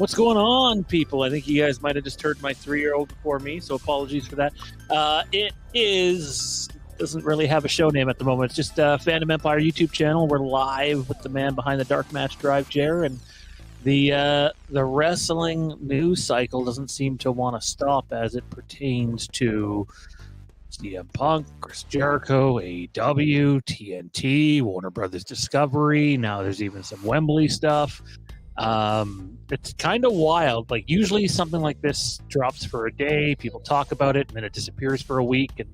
What's going on, people? I think you guys might have just heard my 3-year-old before me, so apologies for that. It doesn't really have a show name at the moment. It's just Fandom Empire YouTube channel. We're live with the man behind the Dark Match Drive, Jer, and the wrestling news cycle doesn't seem to want to stop as it pertains to CM Punk, Chris Jericho, AEW, TNT, Warner Brothers Discovery. Now there's even some Wembley stuff. It's kind of wild. Like, usually something like this drops for a day, people talk about it, and then it disappears for a week and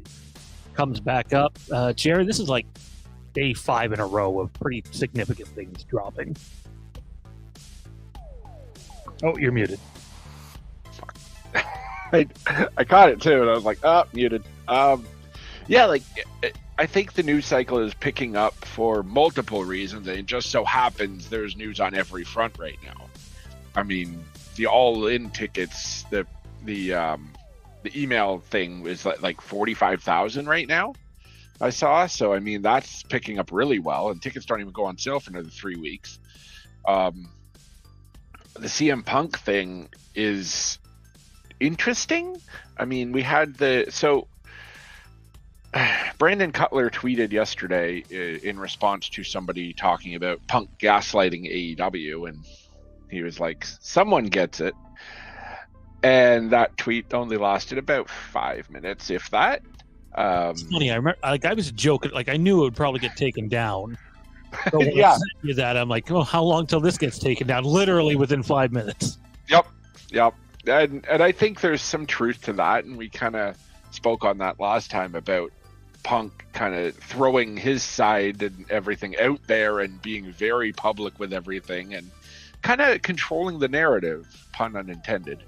comes back up. Jerry, this is like day 5 in a row of pretty significant things dropping. Oh, you're muted. I caught it too, and I was like, muted. Yeah, like, I think the news cycle is picking up for multiple reasons. It just so happens there's news on every front right now. I mean, the all-in tickets, the email thing is like 45,000 right now, I saw. So, I mean, that's picking up really well, and tickets don't even go on sale for another 3 weeks. The CM Punk thing is interesting. I mean, we had Brandon Cutler tweeted yesterday in response to somebody talking about Punk gaslighting AEW, and he was like, someone gets it. And that tweet only lasted about 5 minutes, if that. It's funny. I remember, like, I was joking. Like, I knew it would probably get taken down. So when yeah. I sent you that, I'm like, oh, how long till this gets taken down? Literally within 5 minutes. Yep. And I think there's some truth to that, and we kind of spoke on that last time about Punk kind of throwing his side and everything out there and being very public with everything and kind of controlling the narrative, pun unintended,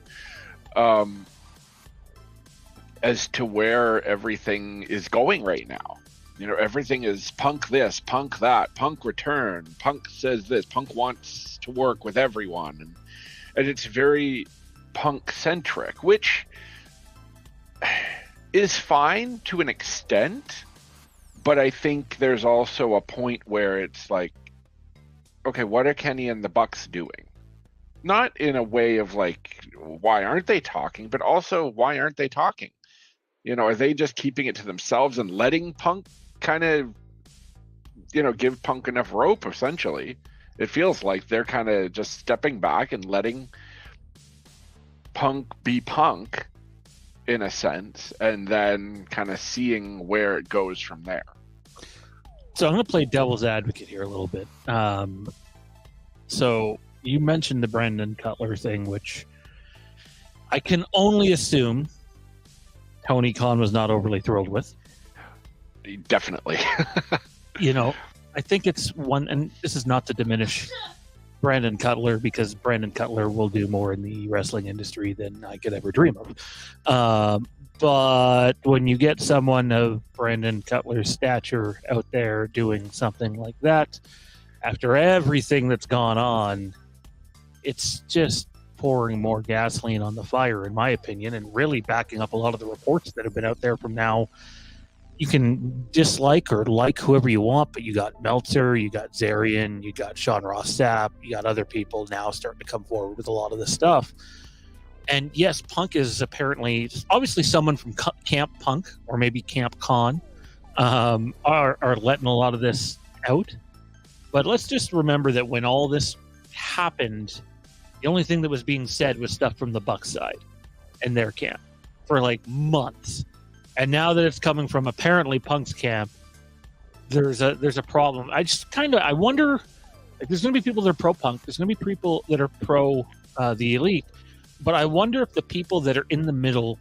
as to where everything is going right now. You know, everything is Punk this, Punk that, Punk return, Punk says this, Punk wants to work with everyone. And it's very Punk-centric, which is fine to an extent, but I think there's also a point where it's like, okay, what are Kenny and the Bucks doing? Not in a way of like, why aren't they talking, but also why aren't they talking? You know, are they just keeping it to themselves and letting Punk kind of, you know, give Punk enough rope, essentially? It feels like they're kind of just stepping back and letting Punk be Punk, in a sense, and then kind of seeing where it goes from there. So I'm going to play devil's advocate here a little bit. So you mentioned the Brandon Cutler thing, which I can only assume Tony Khan was not overly thrilled with. Definitely. You know, I think it's one, and this is not to diminish Brandon Cutler, because Brandon Cutler will do more in the wrestling industry than I could ever dream of. But when you get someone of Brandon Cutler's stature out there doing something like that, after everything that's gone on, it's just pouring more gasoline on the fire, in my opinion, and really backing up a lot of the reports that have been out there from now. You can dislike or like whoever you want, but you got Meltzer, you got Zarian, you got Sean Ross Sapp, you got other people now starting to come forward with a lot of this stuff. And yes, Punk is apparently, obviously someone from Camp Punk, or maybe Camp Con, are letting a lot of this out. But let's just remember that when all this happened, the only thing that was being said was stuff from the Bucks side and their camp for like months. And now that it's coming from apparently Punk's camp, there's a problem. I wonder, like, there's going to be people that are pro Punk. There's going to be people that are pro the Elite. But I wonder if the people that are in the middle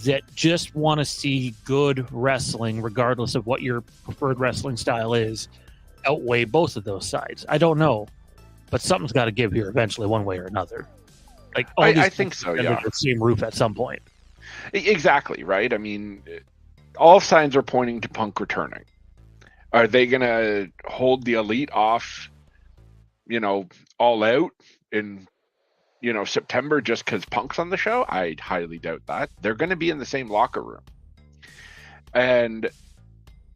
that just want to see good wrestling, regardless of what your preferred wrestling style is, outweigh both of those sides. I don't know. But something's got to give here eventually, one way or another. Like, I think so, yeah. Under the same roof at some point. Exactly, right? I mean, all signs are pointing to Punk returning. Are they going to hold the Elite off, you know, all out in, you know, September just because Punk's on the show? I highly doubt that. They're going to be in the same locker room. And,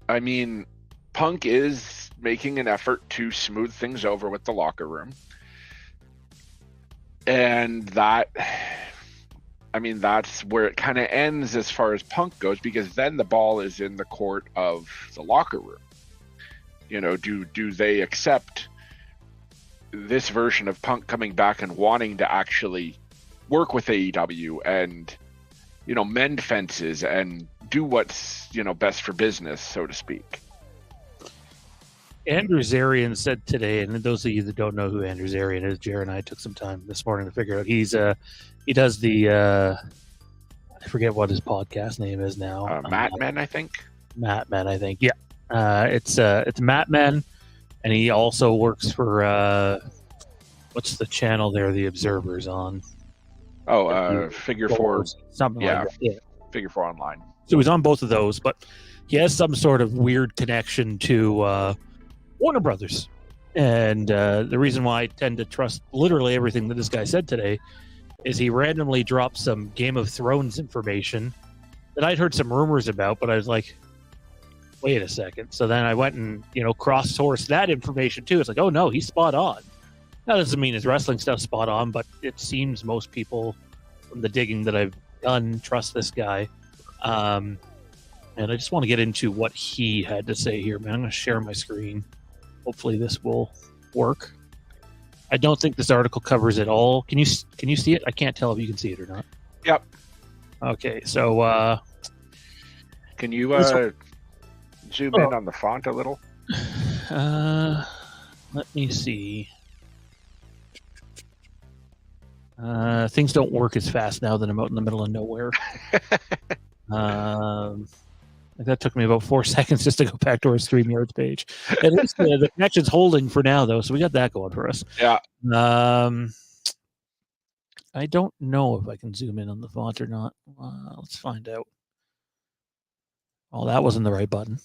I mean, Punk is making an effort to smooth things over with the locker room. And that, I mean, that's where it kind of ends as far as Punk goes, because then the ball is in the court of the locker room. You know, do they accept this version of Punk coming back and wanting to actually work with AEW and, you know, mend fences and do what's, you know, best for business, so to speak? Andrew Zarian said today, and those of you that don't know who Andrew Zarian is, Jared and I took some time this morning to figure out. He does the I forget what his podcast name is now. Matt Men, I think. Matt Men, I think. Yeah, it's Matt Men, and he also works for what's the channel there? The Observer's on. Oh, Figure Four, something like that. Yeah, Figure Four Online. So he's on both of those, but he has some sort of weird connection to Warner Brothers. And the reason why I tend to trust literally everything that this guy said today is he randomly dropped some Game of Thrones information that I'd heard some rumors about, but I was like, wait a second. So then I went and, you know, cross-sourced that information too. It's like, oh no, he's spot on. That doesn't mean his wrestling stuff's spot on, but it seems most people from the digging that I've done trust this guy. And I just want to get into what he had to say here, man. I'm going to share my screen. Hopefully this will work. I don't think this article covers it all. Can you see it? I can't tell if you can see it or not. Yep. Okay, so can you zoom in on the font a little? Let me see. Things don't work as fast now that I'm out in the middle of nowhere. That took me about 4 seconds just to go back to our StreamYards page. At least the connection's holding for now, though, so we got that going for us. Yeah. I don't know if I can zoom in on the font or not. Let's find out. Oh, that wasn't the right button.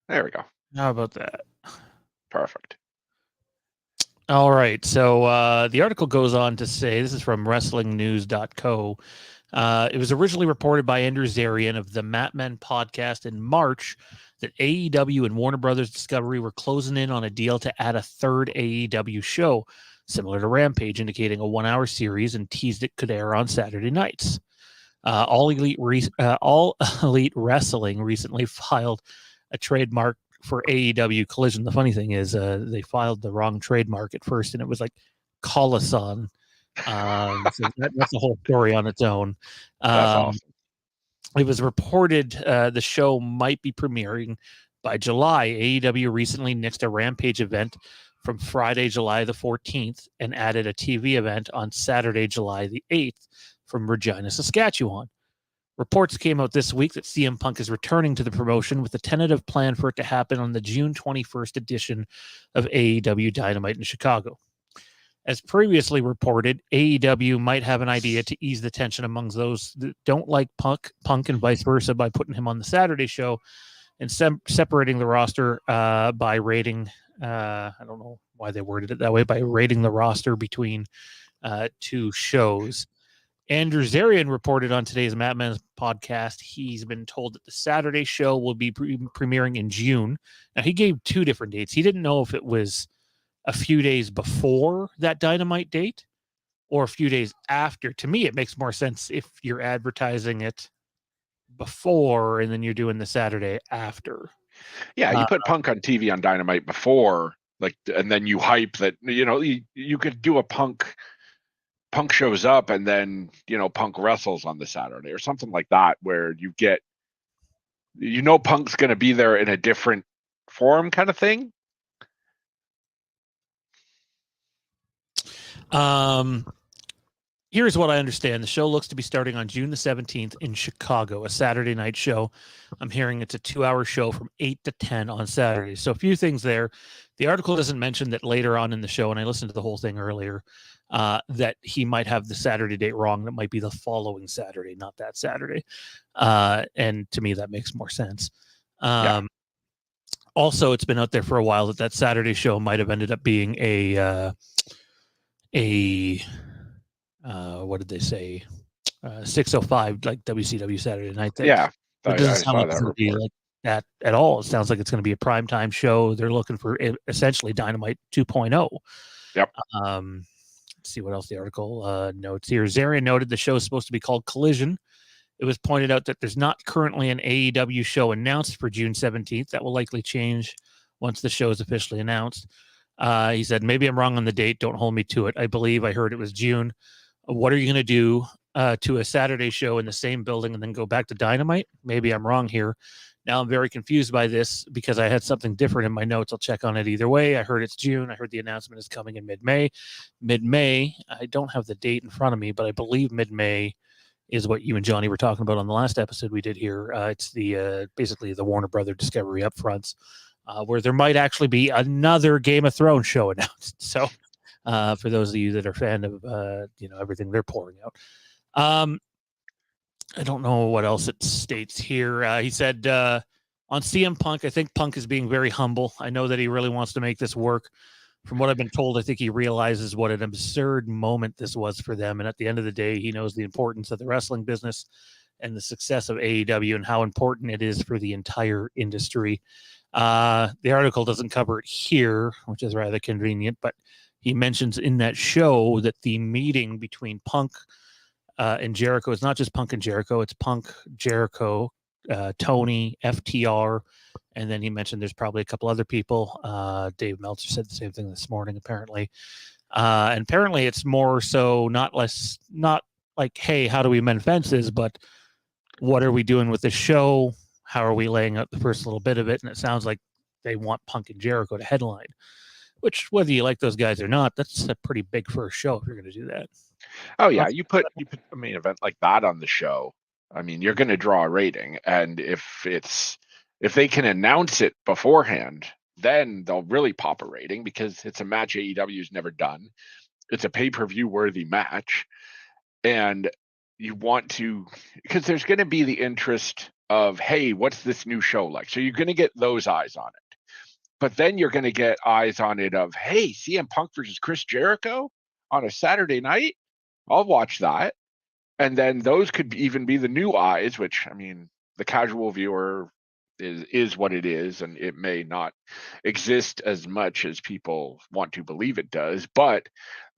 There we go. How about that? Perfect. All right. So the article goes on to say, this is from WrestlingNews.co. It was originally reported by Andrew Zarian of the Mat Men podcast in March that AEW and Warner Brothers Discovery were closing in on a deal to add a third AEW show, similar to Rampage, indicating a 1-hour series, and teased it could air on Saturday nights. All Elite Wrestling recently filed a trademark for AEW Collision. The funny thing is they filed the wrong trademark at first, and it was like Coloson. So that's a whole story on its own. That's awesome. It was reported the show might be premiering by July. AEW recently nixed a Rampage event from Friday, July the 14th, and added a TV event on Saturday, July the 8th from Regina, Saskatchewan. Reports came out this week that CM Punk is returning to the promotion with a tentative plan for it to happen on the June 21st edition of AEW Dynamite in Chicago. As previously reported, AEW might have an idea to ease the tension amongst those that don't like Punk and vice versa by putting him on the Saturday show and separating the roster by rating, I don't know why they worded it that way, by rating the roster between two shows. Andrew Zarian reported on today's Mat Men podcast he's been told that the Saturday show will be premiering in June. Now, he gave 2 different dates. He didn't know if it was a few days before that Dynamite date or a few days after. To me, it makes more sense if you're advertising it before and then you're doing the Saturday after. Yeah, you put Punk on TV on Dynamite before, like, and then you hype that, you know, you could do a Punk shows up and then, you know, Punk wrestles on the Saturday or something like that, where you get, you know, Punk's going to be there in a different form kind of thing. Here's what I understand. The show looks to be starting on June the 17th in Chicago, a Saturday night show. I'm hearing it's a 2-hour show from 8 to 10 on Saturday. So a few things there. The article doesn't mention that later on in the show, and I listened to the whole thing earlier, that he might have the Saturday date wrong. That might be the following Saturday, not that Saturday. And to me, that makes more sense. Yeah. Also, it's been out there for a while that Saturday show might have ended up being what did they say? 6:05, like WCW Saturday Night thing. Yeah. But it doesn't I sound saw like it's that going to be report. like that at all. It sounds like it's going to be a primetime show. They're looking for essentially Dynamite 2.0. Yep. Let's see what else the article notes here. Zarian noted the show is supposed to be called Collision. It was pointed out that there's not currently an AEW show announced for June 17th. That will likely change once the show is officially announced. He said, maybe I'm wrong on the date. Don't hold me to it. I believe I heard it was June. What are you going to do to a Saturday show in the same building and then go back to Dynamite? Maybe I'm wrong here. Now I'm very confused by this because I had something different in my notes. I'll check on it either way. I heard it's June. I heard the announcement is coming in mid-May. Mid-May, I don't have the date in front of me, but I believe mid-May is what you and Johnny were talking about on the last episode we did here. It's the basically the Warner Brother Discovery upfronts, where there might actually be another Game of Thrones show announced. So for those of you that are fan of everything they're pouring out. I don't know what else it states here. He said on CM Punk, I think Punk is being very humble. I know that he really wants to make this work. From what I've been told, I think he realizes what an absurd moment this was for them. And at the end of the day, he knows the importance of the wrestling business and the success of AEW and how important it is for the entire industry. The article doesn't cover it here, which is rather convenient, but he mentions in that show that the meeting between Punk and Jericho is not just Punk and Jericho, it's Punk, Jericho, Tony, FTR, and then he mentioned there's probably a couple other people. Dave Meltzer said the same thing this morning, apparently. And apparently it's more so not like, hey, how do we mend fences, but what are we doing with the show? How are we laying out the first little bit of it? And it sounds like they want Punk and Jericho to headline, which, whether you like those guys or not, that's a pretty big first show if you're going to do that. Oh yeah, you put a main event like that on the show. I mean, you're going to draw a rating, and if they can announce it beforehand, then they'll really pop a rating because it's a match AEW's never done. It's a pay-per-view worthy match, and you want to, because there's going to be the interest of, hey, what's this new show like? So you're going to get those eyes on it. But then you're going to get eyes on it of, hey, CM Punk versus Chris Jericho on a Saturday night? I'll watch that. And then those could even be the new eyes, which, I mean, the casual viewer is what it is, and it may not exist as much as people want to believe it does, but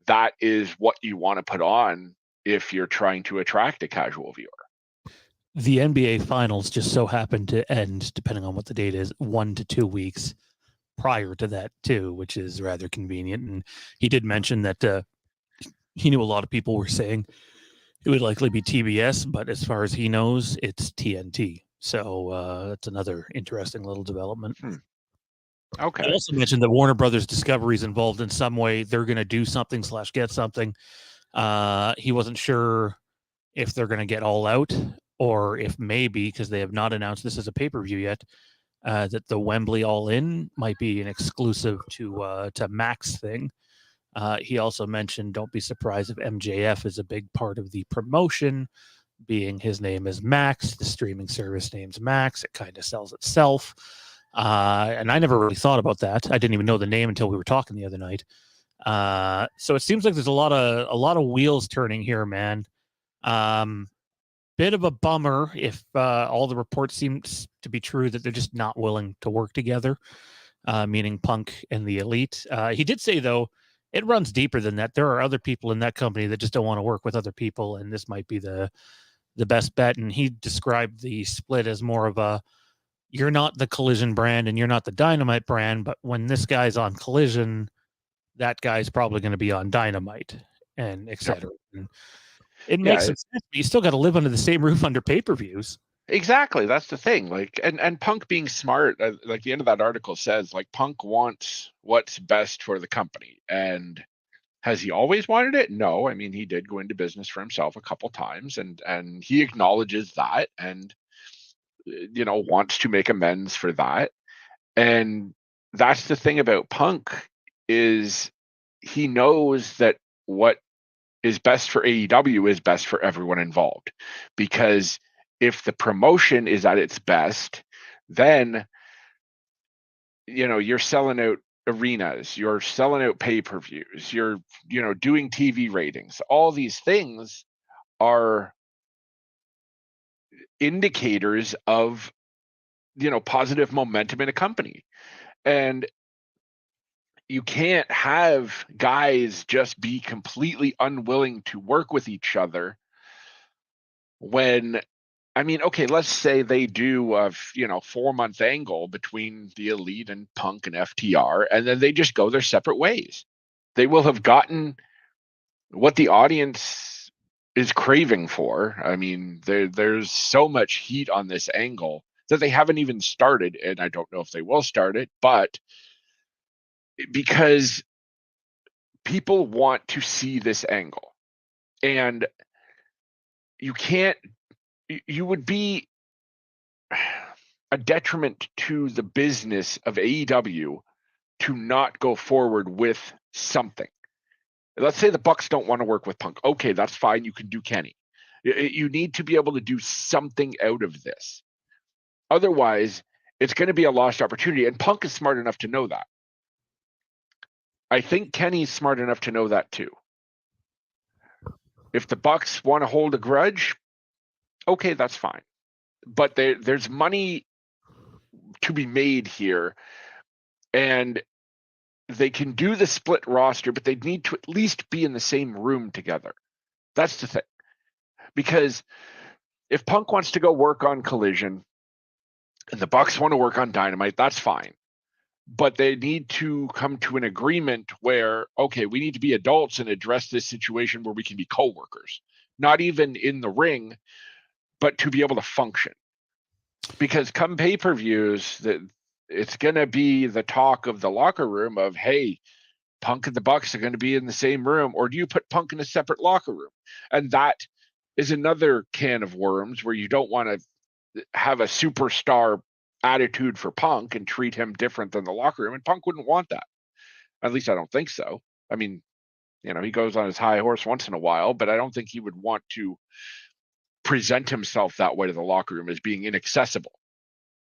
that is what you want to put on if you're trying to attract a casual viewer. The NBA Finals just so happened to end, depending on what the date is, 1 to 2 weeks prior to that too, which is rather convenient. And he did mention that he knew a lot of people were saying it would likely be TBS, but as far as he knows, it's TNT. So that's another interesting little development. Okay. He also mentioned that Warner Brothers Discovery is involved in some way. They're going to do something / get something. He wasn't sure if they're going to get All Out or if maybe, because they have not announced this as a pay-per-view yet, that the Wembley All In might be an exclusive to Max thing. He also mentioned, don't be surprised if MJF is a big part of the promotion, being his name is Max, the streaming service name's Max. It kind of sells itself. And I never really thought about that. I didn't even know the name until we were talking the other night. So it seems like there's a lot of wheels turning here, man. Bit of a bummer if all the reports seem to be true that they're just not willing to work together, meaning Punk and the Elite. He did say, though, it runs deeper than that. There are other people in that company that just don't want to work with other people, and this might be the best bet. And he described the split as more of a, you're not the Collision brand and you're not the Dynamite brand, but when this guy's on Collision, that guy's probably going to be on Dynamite, and etc. And it makes sense, but you still got to live under the same roof under pay-per-views. Exactly, that's the thing. Like, and Punk being smart, like the end of that article says, like, Punk wants what's best for the company. And has he always wanted it? No. I mean, he did go into business for himself a couple times, and he acknowledges that, and wants to make amends for that. And that's the thing about Punk, is he knows that what is best for AEW is best for everyone involved, because if the promotion is at its best, then you're selling out arenas, you're selling out pay-per-views, you're doing TV ratings. All these things are indicators of, positive momentum in a company. And you can't have guys just be completely unwilling to work with each other when, okay, let's say they do a 4-month angle between the Elite and Punk and FTR, and then they just go their separate ways. They will have gotten what the audience is craving for. There's so much heat on this angle that they haven't even started, and I don't know if they will start it, but because people want to see this angle, and you would be a detriment to the business of AEW to not go forward with something. Let's say the Bucks don't want to work with Punk. Okay, that's fine. You can do Kenny. You need to be able to do something out of this. Otherwise, it's going to be a lost opportunity. And Punk is smart enough to know that. I think Kenny's smart enough to know that too. If the Bucks want to hold a grudge, okay, that's fine. But there's money to be made here. And they can do the split roster, but they need to at least be in the same room together. That's the thing. Because if Punk wants to go work on Collision and the Bucks want to work on Dynamite, that's fine. But they need to come to an agreement where, okay, we need to be adults and address this situation where we can be co-workers. Not even in the ring, but to be able to function. Because come pay-per-views, it's going to be the talk of the locker room of, hey, Punk and the Bucks are going to be in the same room, or do you put Punk in a separate locker room? And that is another can of worms where you don't want to have a superstar attitude for Punk and treat him different than the locker room. And Punk wouldn't want that. At least I don't think so. He goes on his high horse once in a while, but I don't think he would want to present himself that way to the locker room as being inaccessible.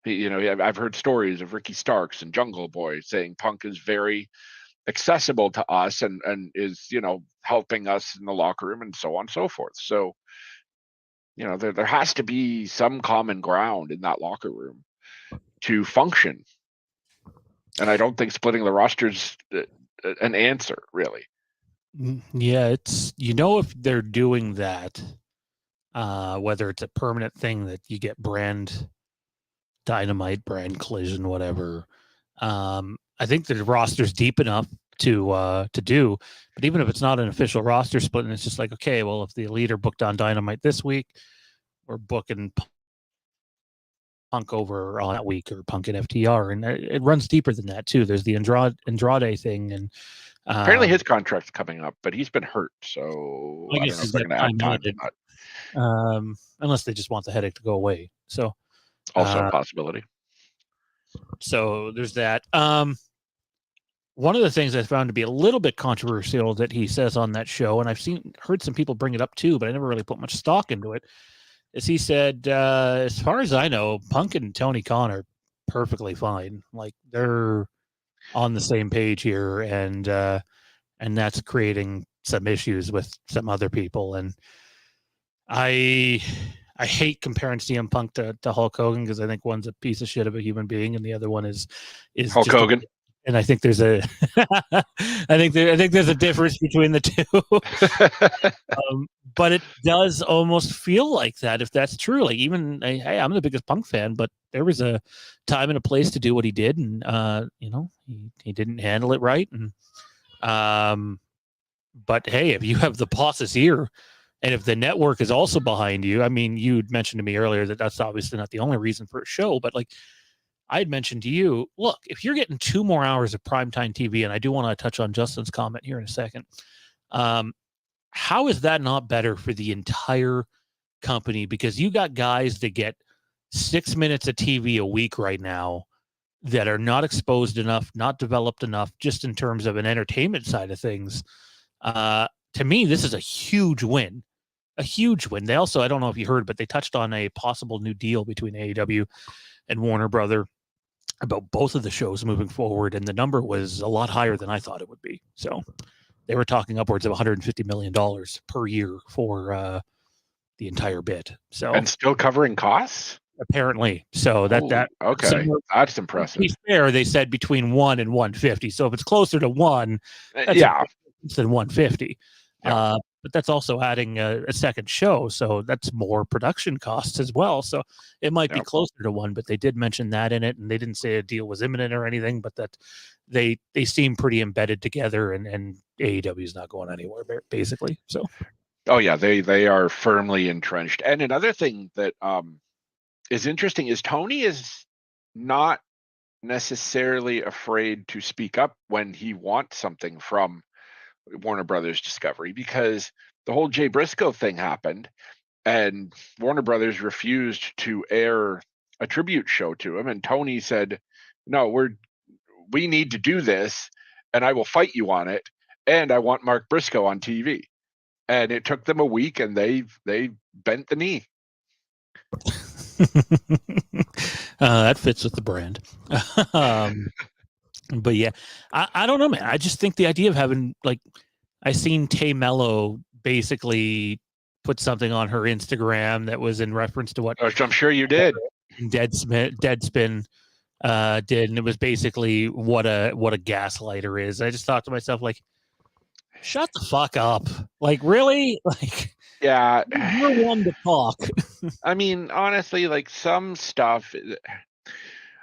I've heard stories of Ricky Starks and Jungle Boy saying Punk is very accessible to us and is, helping us in the locker room and so on and so forth. So, there has to be some common ground in that locker room to function. And I don't think splitting the roster's an answer, really. Yeah, it's, if they're doing that, whether it's a permanent thing that you get brand Dynamite, brand Collision, whatever. I think the roster's deep enough to do, but even if it's not an official roster split, and it's just like, okay, well, if the Elite are booked on Dynamite this week, we're booking Punk over on that week, or Punk and FTR, and it runs deeper than that too. There's the Andrade thing, and apparently his contract's coming up, but he's been hurt, so I guess they're going to add time to that. Unless they just want the headache to go away. So also a possibility. So there's that. One of the things I found to be a little bit controversial that he says on that show, and I've heard some people bring it up too, but I never really put much stock into it, is he said, as far as I know, Punk and Tony Khan are perfectly fine. Like, they're on the same page here, and that's creating some issues with some other people. And I hate comparing CM Punk to Hulk Hogan, because I think one's a piece of shit of a human being, and the other one is Hulk Hogan. And I think there's a, I think there's a difference between the two. But it does almost feel like that, if that's true. Like, even, hey, I'm the biggest Punk fan, but there was a time and a place to do what he did, and he didn't handle it right. And but hey, if you have the boss's ear, and if the network is also behind you, you'd mentioned to me earlier that that's obviously not the only reason for a show, but like, I'd mentioned to you, look, if you're getting 2 more hours of primetime TV, and I do want to touch on Justin's comment here in a second, how is that not better for the entire company? Because you got guys that get 6 minutes of TV a week right now that are not exposed enough, not developed enough, just in terms of an entertainment side of things. To me, this is a huge win. A huge win. They also, I don't know if you heard, but they touched on a possible new deal between AEW and Warner Brother about both of the shows moving forward, and the number was a lot higher than I thought it would be. So they were talking upwards of $150 million per year for the entire bit. So and still covering costs. Apparently, so okay, that's impressive. To be fair, they said between 1 and 150. So if it's closer to 1, that's than 150. Yeah. But that's also adding a second show, so that's more production costs as well. So it might be closer to 1, but they did mention that in it, and they didn't say a deal was imminent or anything, but that they seem pretty embedded together, and AEW is not going anywhere basically. So, oh yeah, they are firmly entrenched. And another thing that is interesting is Tony is not necessarily afraid to speak up when he wants something from Warner Brothers Discovery, because the whole Jay Briscoe thing happened and Warner Brothers refused to air a tribute show to him, and Tony said, no, we need to do this and I will fight you on it, and I want Mark Briscoe on TV. And it took them a week, and they bent the knee. That fits with the brand. But yeah, I don't know, man. I just think the idea of having, like, I seen Tay Mello basically put something on her Instagram that was in reference to what I'm sure you did. Deadspin did, and it was basically what a gaslighter is. I just thought to myself, like, shut the fuck up. Like, really? Like, yeah, you're one to talk. I mean, honestly, like, some stuff.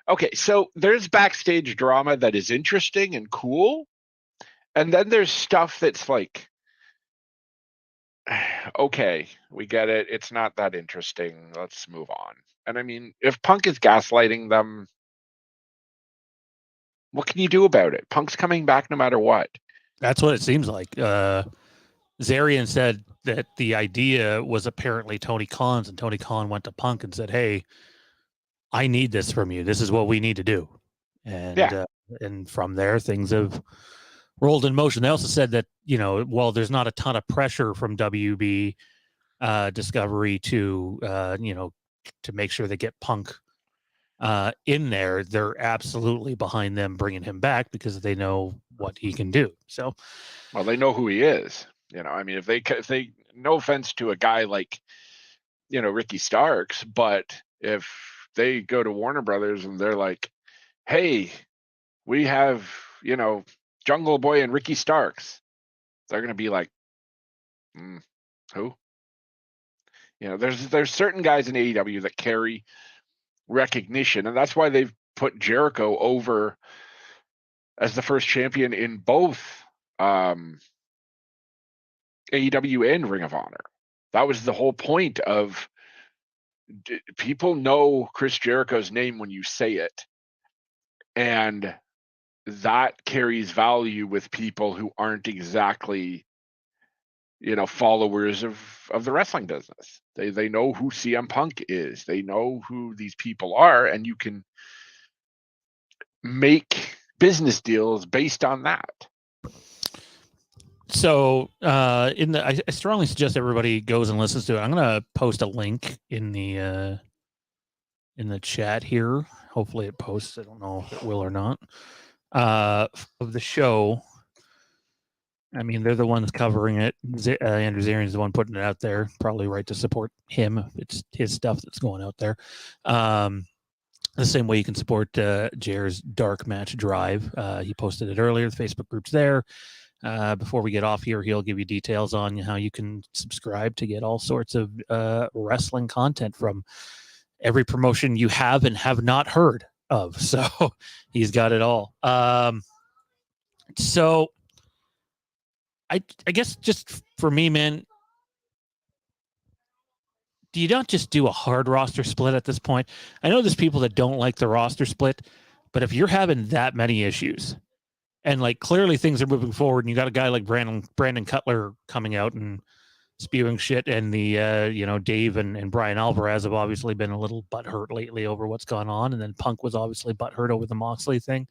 Okay, so there's backstage drama that is interesting and cool, and then there's stuff that's like, okay, we get it. It's not that interesting. Let's move on. And I mean, if Punk is gaslighting them, what can you do about it? Punk's coming back no matter what. That's what it seems like. Zarian said that the idea was apparently Tony Khan's, and Tony Khan went to Punk and said, hey, I need this from you. This is what we need to do. And and from there, things have rolled in motion. They also said that, you know, while there's not a ton of pressure from WB Discovery to, you know, to make sure they get Punk in there, they're absolutely behind them bringing him back because they know what he can do. So, well, they know who he is. You know, I mean, if they, no offense to a guy like, you know, Ricky Starks, but if they go to Warner Brothers and they're like, hey, we have, you know, Jungle Boy and Ricky Starks, they're going to be like, who? You know, there's certain guys in AEW that carry recognition, and that's why they've put Jericho over as the first champion in both AEW and Ring of Honor. That was the whole point of, people know Chris Jericho's name when you say it, and that carries value with people who aren't exactly, you know, followers of the wrestling business. They know who CM Punk is. They know who these people are, and you can make business deals based on that. So, I strongly suggest everybody goes and listens to it. I'm going to post a link in the chat here. Hopefully it posts. I don't know if it will or not. Of the show. I mean, they're the ones covering it. Andrew Zarian is the one putting it out there. Probably right to support him. It's his stuff that's going out there. The same way you can support Jer's Dark Match Drive. He posted it earlier. The Facebook group's there. Before we get off here, he'll give you details on how you can subscribe to get all sorts of wrestling content from every promotion you have and have not heard of. So he's got it all. So I guess just for me, man, do you not just do a hard roster split at this point? I know there's people that don't like the roster split, but if you're having that many issues and, like, clearly things are moving forward and you got a guy like Brandon Cutler coming out and spewing shit, and the you know, Dave and Brian Alvarez have obviously been a little butthurt lately over what's gone on, and then Punk was obviously butthurt over the Moxley thing.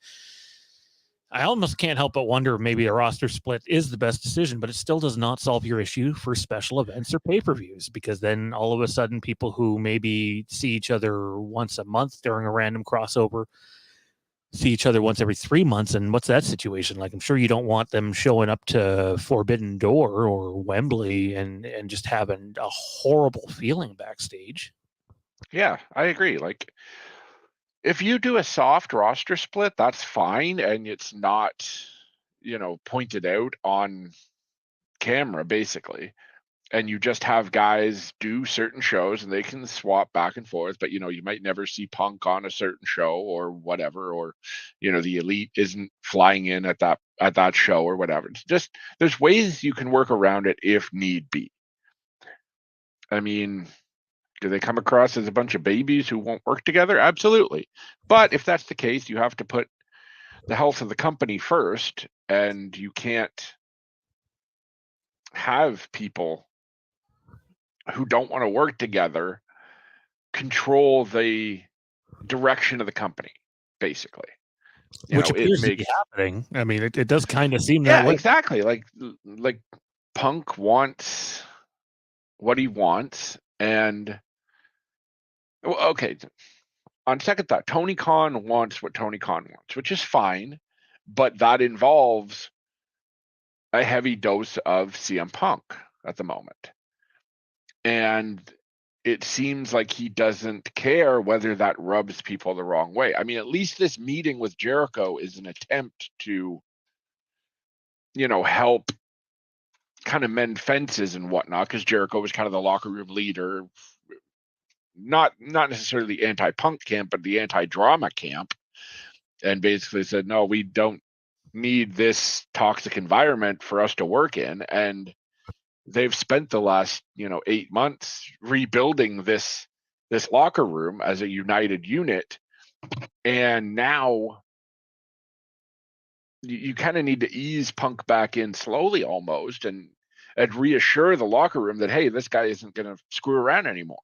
I almost can't help but wonder if maybe a roster split is the best decision, but it still does not solve your issue for special events or pay-per-views, because then all of a sudden people who maybe see each other once a month during a random crossover see each other once every 3 months, and what's that situation like? I'm sure you don't want them showing up to Forbidden Door or Wembley and just having a horrible feeling backstage. Yeah, I agree. Like, if you do a soft roster split, that's fine, and it's not, pointed out on camera, basically. And you just have guys do certain shows and they can swap back and forth, but you might never see Punk on a certain show or whatever, or the Elite isn't flying in at that show or whatever. It's just, there's ways you can work around it if need be. I mean, do they come across as a bunch of babies who won't work together? Absolutely. But if that's the case, you have to put the health of the company first, and you can't have people who don't want to work together control the direction of the company, basically. Which appears to be happening. I mean, it does kind of seem that way. Yeah, exactly. Like Punk wants what he wants, and okay, on second thought, Tony Khan wants what Tony Khan wants, which is fine, but that involves a heavy dose of CM Punk at the moment. And it seems like he doesn't care whether that rubs people the wrong way. I mean, at least this meeting with Jericho is an attempt to, help kind of mend fences and whatnot, because Jericho was kind of the locker room leader, not necessarily the anti-Punk camp, but the anti-drama camp, and basically said, no, we don't need this toxic environment for us to work in. And they've spent the last 8 months rebuilding this locker room as a united unit, and now you kind of need to ease Punk back in slowly almost, and reassure the locker room that, hey, this guy isn't going to screw around anymore.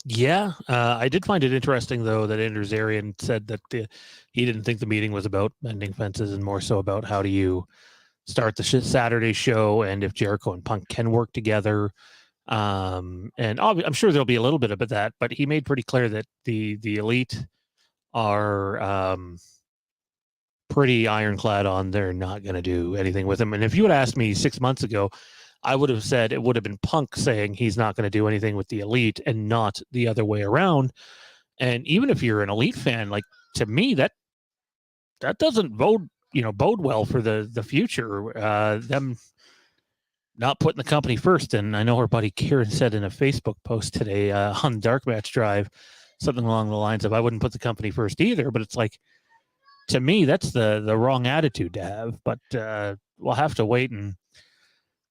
Yeah, I did find it interesting, though, that Andrew Zarian said that he didn't think the meeting was about mending fences and more so about how do you start the Saturday show and if Jericho and Punk can work together. And I'm sure there'll be a little bit of that, but he made pretty clear that the Elite are pretty ironclad on they're not going to do anything with him. And if you had asked me 6 months ago, I would have said it would have been Punk saying he's not going to do anything with the Elite and not the other way around. And even if you're an Elite fan, like, to me, that doesn't bode well for the future. Them not putting the company first. And I know our buddy Kieran said in a Facebook post today on Dark Match Drive, something along the lines of, I wouldn't put the company first either. But it's like, to me, that's the wrong attitude to have. But we'll have to wait and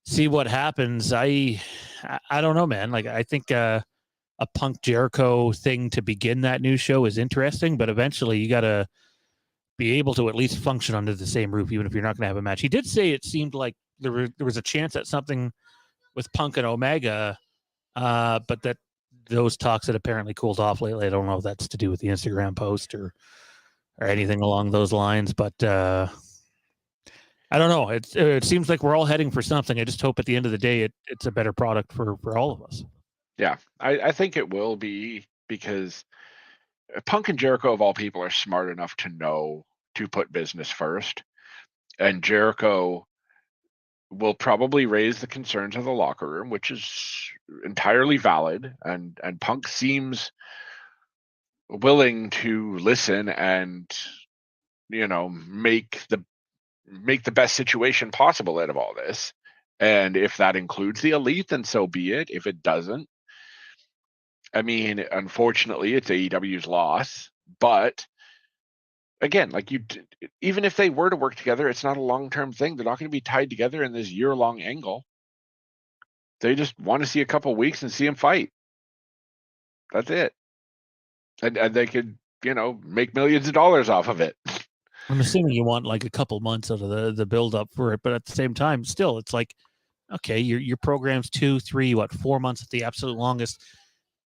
see what happens. I don't know, man. Like, I think a Punk Jericho thing to begin that new show is interesting, but eventually you got to be able to at least function under the same roof, even if you're not going to have a match. He did say it seemed like there was a chance at something with Punk and Omega, but that those talks had apparently cooled off lately. I don't know if that's to do with the Instagram post or anything along those lines, but I don't know. It seems like we're all heading for something. I just hope at the end of the day it's a better product for all of us. Yeah, I think it will be, because Punk and Jericho, of all people, are smart enough to know to put business first. And Jericho will probably raise the concerns of the locker room, which is entirely valid. And Punk seems willing to listen and, make the best situation possible out of all this. And if that includes the Elite, then so be it. If it doesn't, I mean, unfortunately, it's AEW's loss. But again, like, even if they were to work together, it's not a long-term thing. They're not going to be tied together in this year-long angle. They just want to see a couple weeks and see them fight. That's it. And they could, make millions of dollars off of it. I'm assuming you want like a couple months out of the build up for it, but at the same time, still, it's like, okay, your program's 2, 3, 4 months at the absolute longest,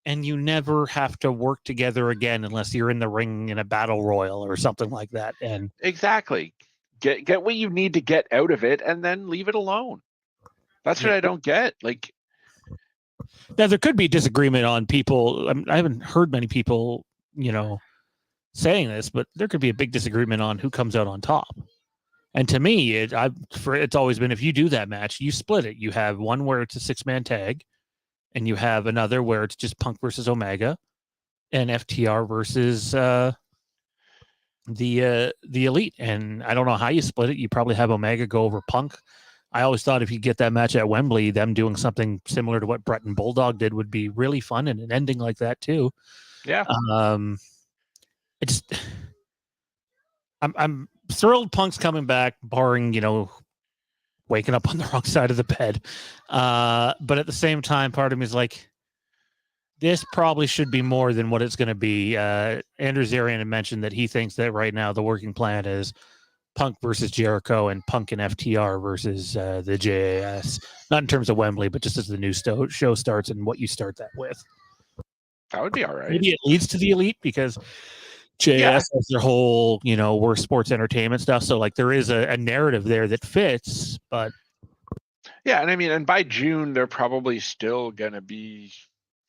and you never have to work together again unless you're in the ring in a battle royal or something like that. And exactly, get what you need to get out of it, and then leave it alone. That's what I don't get. Like, now there could be disagreement on people. I haven't heard many people, saying this, but there could be a big disagreement on who comes out on top. And to me, it's always been, if you do that match, you split it. You have one where it's a 6-man tag, and you have another where it's just Punk versus Omega, and FTR versus the Elite. And I don't know how you split it. You probably have Omega go over Punk. I always thought if you get that match at Wembley, them doing something similar to what Brett and Bulldog did would be really fun, and an ending like that too. Yeah. I'm thrilled Punk's coming back, barring, waking up on the wrong side of the bed. But at the same time, part of me is like, this probably should be more than what it's going to be. Andrew Zarian had mentioned that he thinks that right now the working plan is Punk versus Jericho and Punk and FTR versus the JAS. Not in terms of Wembley, but just as the new show starts and what you start that with. That would be all right. Maybe it leads to the Elite because JAS has their whole, we're sports entertainment stuff. So like there is a narrative there that fits, but. Yeah. And I mean, and by June, they're probably still going to be,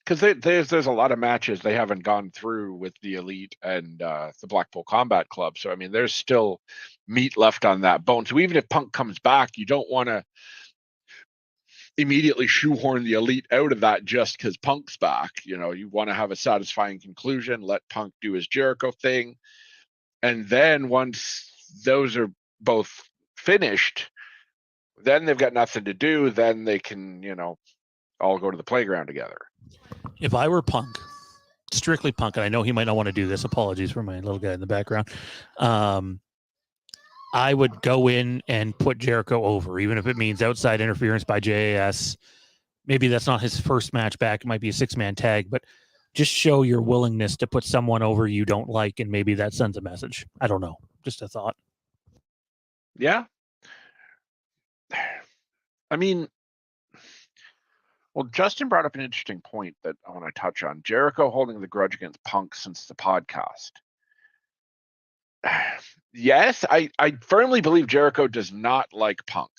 because there's a lot of matches they haven't gone through with the Elite and the Blackpool Combat Club. So, I mean, there's still meat left on that bone. So even if Punk comes back, you don't want to immediately shoehorn the Elite out of that just because Punk's back. You want to have a satisfying conclusion, let Punk do his Jericho thing. And then once those are both finished, then they've got nothing to do. Then they can, all go to the playground together. If I were Punk, strictly Punk, and I know he might not want to do this, apologies for my little guy in the background, I would go in and put Jericho over, even if it means outside interference by JAS. Maybe that's not his first match back. It might be a 6-man tag, but just show your willingness to put someone over you don't like, and maybe that sends a message. I don't know. Just a thought. Yeah. I mean, well, Justin brought up an interesting point that I want to touch on. Jericho holding the grudge against Punk since the podcast. Yes, I firmly believe Jericho does not like Punk.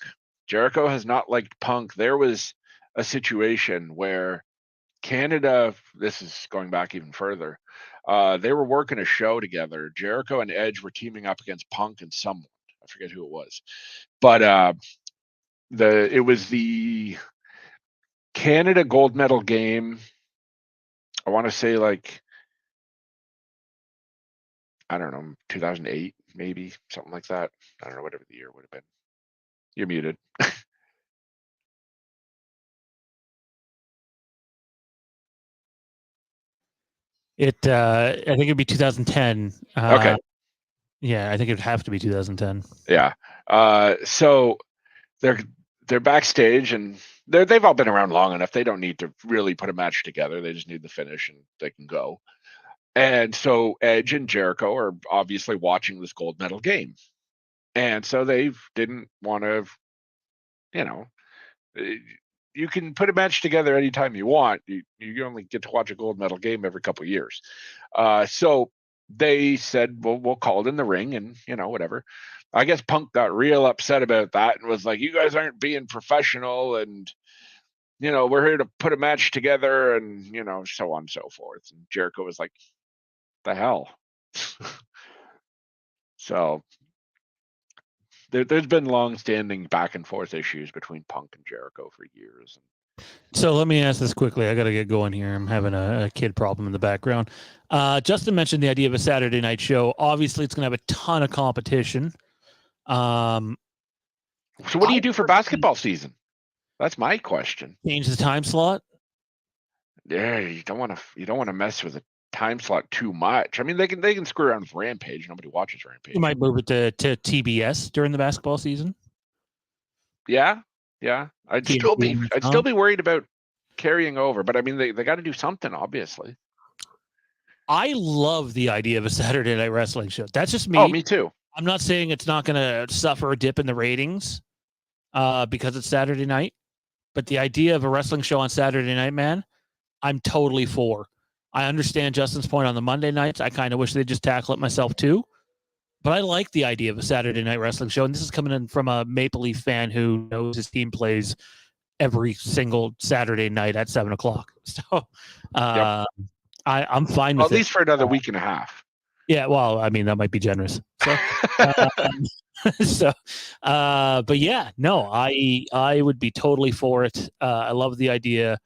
Jericho has not liked Punk. There was a situation where Canada, this is going back even further, they were working a show together. Jericho and Edge were teaming up against Punk and someone. I forget who it was. But it was the Canada gold medal game. I want to say I don't know, 2008, maybe, something like that. I don't know, whatever the year would have been. You're muted. I think it'd be 2010. Okay. Yeah, I think it'd have to be 2010. Yeah. So they're backstage, and they've all been around long enough. They don't need to really put a match together. They just need the finish, and they can go. And so Edge and Jericho are obviously watching this gold medal game. And so they didn't want to, you can put a match together anytime you want. You only get to watch a gold medal game every couple of years. So they said, well, we'll call it in the ring and, whatever. I guess Punk got real upset about that and was like, you guys aren't being professional, and we're here to put a match together, and so on and so forth. And Jericho was like, the hell. So there's been long-standing back and forth issues between Punk and Jericho for years. So let me ask this quickly. I got to get going here. I'm having a kid problem in the background. Justin mentioned the idea of a Saturday night show. Obviously, it's going to have a ton of competition. So what do you do for basketball season? That's my question. Change the time slot? Yeah, you don't want to mess with a time slot too much. I mean, they can screw around with Rampage. Nobody watches Rampage. You might move it to TBS during the basketball season. Yeah. I'd still be worried about carrying over, but I mean, they got to do something, obviously. I love the idea of a Saturday night wrestling show. That's just me. Oh, me too. I'm not saying it's not going to suffer a dip in the ratings because it's Saturday night, but the idea of a wrestling show on Saturday night, man, I'm totally for. I understand Justin's point on the Monday nights. I kind of wish they'd just tackle it myself too. But I like the idea of a Saturday night wrestling show. And this is coming in from a Maple Leaf fan who knows his team plays every single Saturday night at 7:00. So I'm fine with it. At least for another week and a half. Yeah, well, I mean that might be generous. So, so, but yeah, no, I would be totally for it. I love the idea,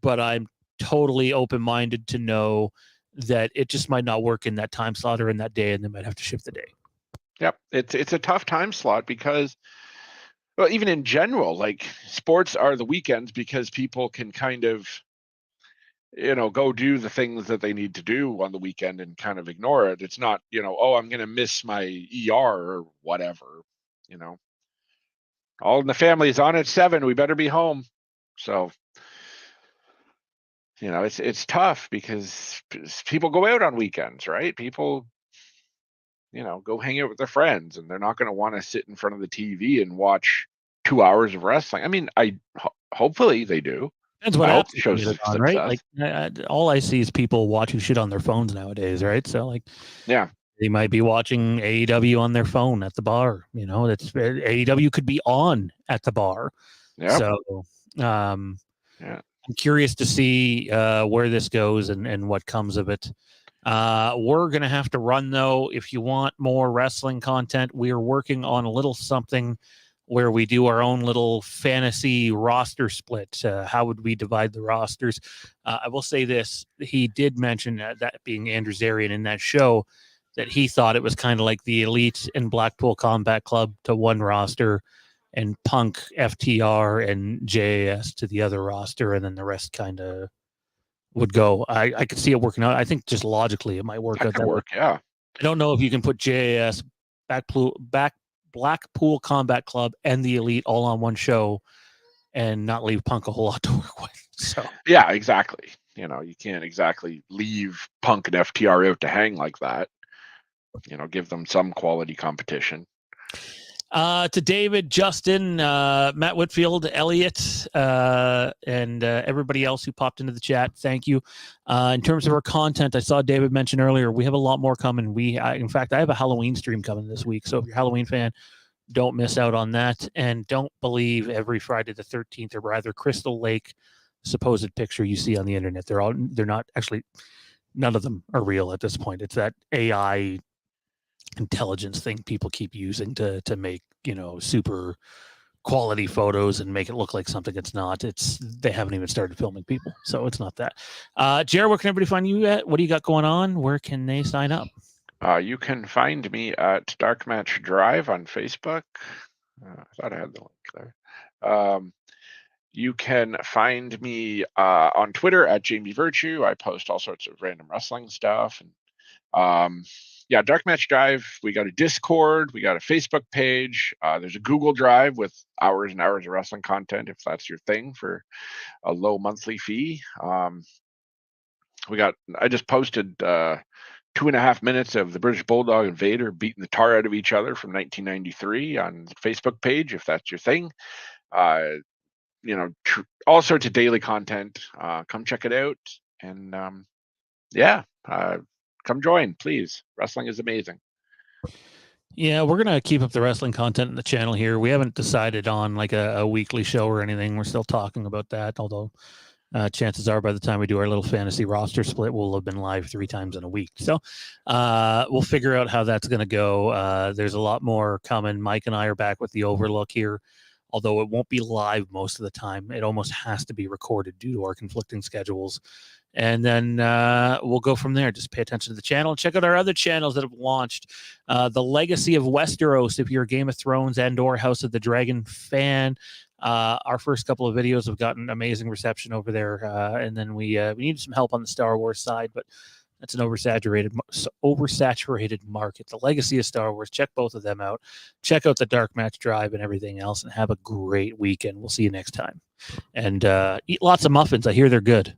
but I'm totally open minded to know that it just might not work in that time slot or in that day, and they might have to shift the day. Yep, it's a tough time slot because, well, even in general, like sports are the weekends because people can kind of, go do the things that they need to do on the weekend and kind of ignore it. It's not, oh, I'm going to miss my ER or whatever, you know. All in the family is on at 7. We better be home. So, it's tough because people go out on weekends, right? People, go hang out with their friends, and they're not going to want to sit in front of the TV and watch 2 hours of wrestling. I mean, hopefully they do. Depends what I hope apps it you can shows get it on, right? success. Like all I see is people watching shit on their phones nowadays, right? So like, Yeah. they might be watching AEW on their phone at the bar. That's AEW could be on at the bar. Yeah. So, um, Yeah. I'm curious to see where this goes and what comes of it. We're going to have to run, though. If you want more wrestling content, we are working on a little something where we do our own little fantasy roster split. How would we divide the rosters? I will say this. He did mention that being Andrew Zarian in that show, that he thought it was kind of like the Elite and Blackpool Combat Club to one roster, and Punk, FTR, and JAS to the other roster, and then the rest kind of would go. I could see it working out. I think just logically it might work That out could that way. work. Yeah. I don't know if you can put JAS, Blackpool Combat Club, and the Elite all on one show and not leave Punk a whole lot to work with. So Yeah, exactly. You can't exactly leave Punk and FTR out to hang like that. Give them some quality competition. to David, Justin, Matt Whitfield, Elliot, and everybody else who popped into the chat, thank you. In terms of our content, I saw David mention earlier, we have a lot more coming. In fact, I have a Halloween stream coming this week. So if you're a Halloween fan, don't miss out on that. And don't believe every Friday the 13th, or rather Crystal Lake supposed picture you see on the internet. They're not actually, none of them are real at this point. It's that AI intelligence thing people keep using to make super quality photos and make it look like something it's not. They haven't even started filming people, so it's not that. Jared, where can everybody find you at? What do you got going on? Where can they sign up? You can find me at Dark Match Drive on Facebook. I thought I had the link there. You can find me on Twitter at Jamie Virtue. I post all sorts of random wrestling stuff. And yeah, Dark Match Drive. We got a Discord. We got a Facebook page. There's a Google Drive with hours and hours of wrestling content, if that's your thing, for a low monthly fee. I just posted 2.5 minutes of the British Bulldog and Vader beating the tar out of each other from 1993 on the Facebook page, if that's your thing. All sorts of daily content. Come check it out. And come join, please. Wrestling is amazing. Yeah, we're going to keep up the wrestling content in the channel here. We haven't decided on like a weekly show or anything. We're still talking about that, although chances are by the time we do our little fantasy roster split, we'll have been live 3 times in a week. So we'll figure out how that's going to go. There's a lot more coming. Mike and I are back with the Overlook here, although it won't be live most of the time. It almost has to be recorded due to our conflicting schedules. And then we'll go from there. Just pay attention to the channel. Check out our other channels that have launched. The Legacy of Westeros, if you're a Game of Thrones and or House of the Dragon fan. Our first couple of videos have gotten amazing reception over there. And then we need some help on the Star Wars side, but that's an oversaturated market. The Legacy of Star Wars, check both of them out. Check out the Dark Match Drive and everything else, and have a great weekend. We'll see you next time. And eat lots of muffins. I hear they're good.